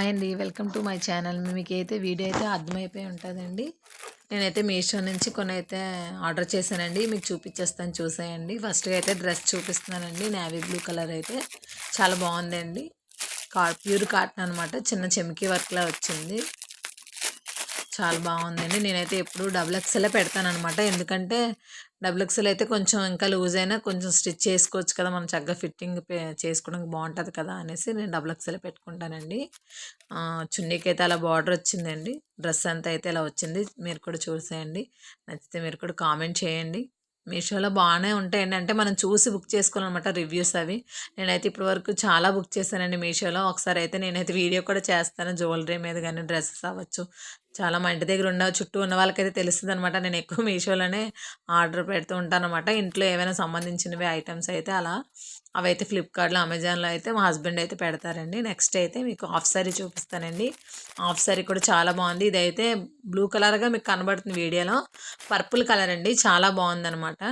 Hi అండి. Welcome to my channel. మీకైతే video అయితే అర్థమైపోయి ఉంటుందండి. నేనైతే మీషో నుంచి కొన్ని అయితే ఆర్డర్ చేశానండి. మీకు చూపించేస్తాను చూసేయండి. ఫస్ట్గా అయితే డ్రెస్ చూపిస్తున్నానండి. నేవీ బ్లూ కలర్ అయితే చాలా బాగుందండి. ప్యూర్ కాటన్ అనమాట. చిన్న చెమ్కీ వర్క్లా వచ్చింది. చాలా బాగుందండి. నేనైతే ఎప్పుడు డబుల్ ఎక్స్ఎల్ పెడతానమాట. ఎందుకంటే డబుల్ ఎక్స్ఎల్ అయితే కొంచెం ఇంకా లూజ్ అయినా కొంచెం స్టిచ్ చేసుకోవచ్చు కదా, మనం చక్కగా ఫిట్టింగ్ చేసుకోవడానికి బాగుంటుంది కదా అనేసి నేను డబుల్ ఎక్స్ఎల్ పెట్టుకుంటానండి. చున్నీకి అయితే అలా బార్డర్ వచ్చిందండి. డ్రెస్ అంతా అయితే ఇలా వచ్చింది. మీరు కూడా చూసేయండి. నచ్చితే మీరు కూడా కామెంట్ చేయండి. మీషోలో బాగానే ఉంటాయండి. అంటే మనం చూసి బుక్ చేసుకోవాలన్నమాట రివ్యూస్ అవి. నేనైతే ఇప్పటి వరకు చాలా బుక్ చేశానండి మీషోలో. ఒకసారి అయితే నేనైతే వీడియో కూడా చేస్తాను జ్యువెలరీ మీద కానీ డ్రెస్సెస్ అవ్వచ్చు. చాలా మా ఇంటి దగ్గర చుట్టూ ఉన్న వాళ్ళకైతే తెలుస్తుంది అనమాట. నేను ఎక్కువ మీషోలోనే ఆర్డర్ పెడుతూ ఉంటాను అనమాట. ఇంట్లో ఏమైనా సంబంధించినవి ఐటమ్స్ అయితే అలా అవైతే ఫ్లిప్కార్ట్లో అమెజాన్లో అయితే మా హస్బెండ్ అయితే పెడతారండి. నెక్స్ట్ అయితే మీకు హాఫ్ సారీ చూపిస్తానండి. హాఫ్ సారీ కూడా చాలా బాగుంది. ఇదైతే బ్లూ కలర్గా మీకు కనబడుతుంది వీడియోలో. పర్పుల్ కలర్ అండి. చాలా బాగుందనమాట.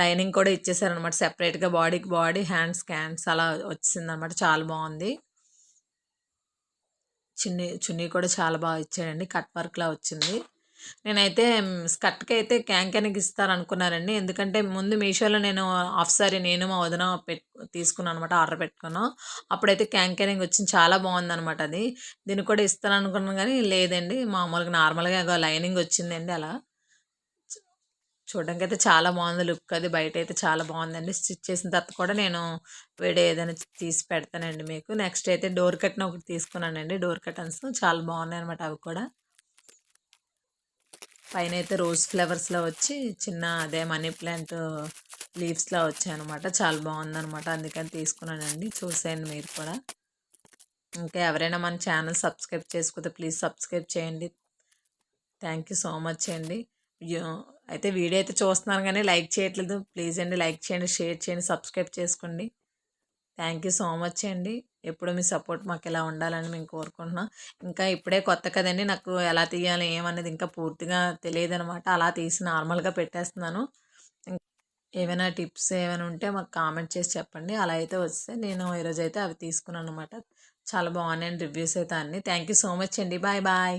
లైనింగ్ కూడా ఇచ్చేసారనమాట సెపరేట్గా. బాడీకి బాడీ, హ్యాండ్స్ అలా వచ్చిందనమాట. చాలా బాగుంది. చున్నీ కూడా చాలా బాగా ఇచ్చాడండి. కట్ వర్క్లా వచ్చింది. నేనైతే స్కర్ట్కి అయితే క్యాంకెన్కి ఇస్తారనుకున్నారండి. ఎందుకంటే ముందు మీషోలో నేను హాఫ్ సారీ నేను మా వదిన తీసుకున్నాను అనమాట. ఆర్డర్ పెట్టుకున్నాం. అప్పుడైతే క్యాంకెనింగ్ వచ్చింది. చాలా బాగుందనమాట అది. దీన్ని కూడా ఇస్తారనుకున్నాను కానీ లేదండి. మామూలుగా నార్మల్గా లైనింగ్ వచ్చిందండి. అలా చూడడానికి అయితే చాలా బాగుంది లుక్. అది బయట అయితే చాలా బాగుందండి. స్టిచ్ చేసిన తర్వాత కూడా నేను వీడియో ఏదైనా తీసి పెడతానండి మీకు. నెక్స్ట్ అయితే డోర్ కట్న ఒకటి తీసుకున్నానండి. డోర్ కర్టన్స్ చాలా బాగున్నాయి అనమాట. అవి కూడా పైన అయితే రోజ్ ఫ్లవర్స్లో వచ్చి చిన్న అదే మనీ ప్లాంట్ లీవ్స్లో వచ్చాయన్నమాట. చాలా బాగుందనమాట. అందుకని తీసుకున్నానండి. చూసేయండి మీరు కూడా. ఇంకా ఎవరైనా మన ఛానల్ సబ్స్క్రైబ్ చేసుకోతే ప్లీజ్ సబ్స్క్రైబ్ చేయండి. థ్యాంక్ యూ సో మచ్ అండి. అయితే వీడియో అయితే చూస్తున్నాను కానీ లైక్ చేయట్లేదు. ప్లీజ్ అండి లైక్ చేయండి, షేర్ చేయండి, సబ్స్క్రైబ్ చేసుకోండి. థ్యాంక్ యూ సో మచ్ అండి. ఎప్పుడు మీ సపోర్ట్ మాకు ఇలా ఉండాలని మేము కోరుకుంటున్నాం. ఇంకా ఇప్పుడే కొత్త కదండి, నాకు ఎలా తీయాలి ఏమనేది ఇంకా పూర్తిగా తెలియదు అనమాట. అలా తీసి నార్మల్గా పెట్టేస్తున్నాను. ఏమైనా టిప్స్ ఏమైనా ఉంటే మాకు కామెంట్ చేసి చెప్పండి. అలా అయితే వస్తే నేను ఈరోజు అయితే అవి తీసుకున్నాను అనమాట. చాలా బాగున్నాయండి రివ్యూస్ అయితే అన్నీ. థ్యాంక్ యూ సో మచ్ అండి. Bye bye.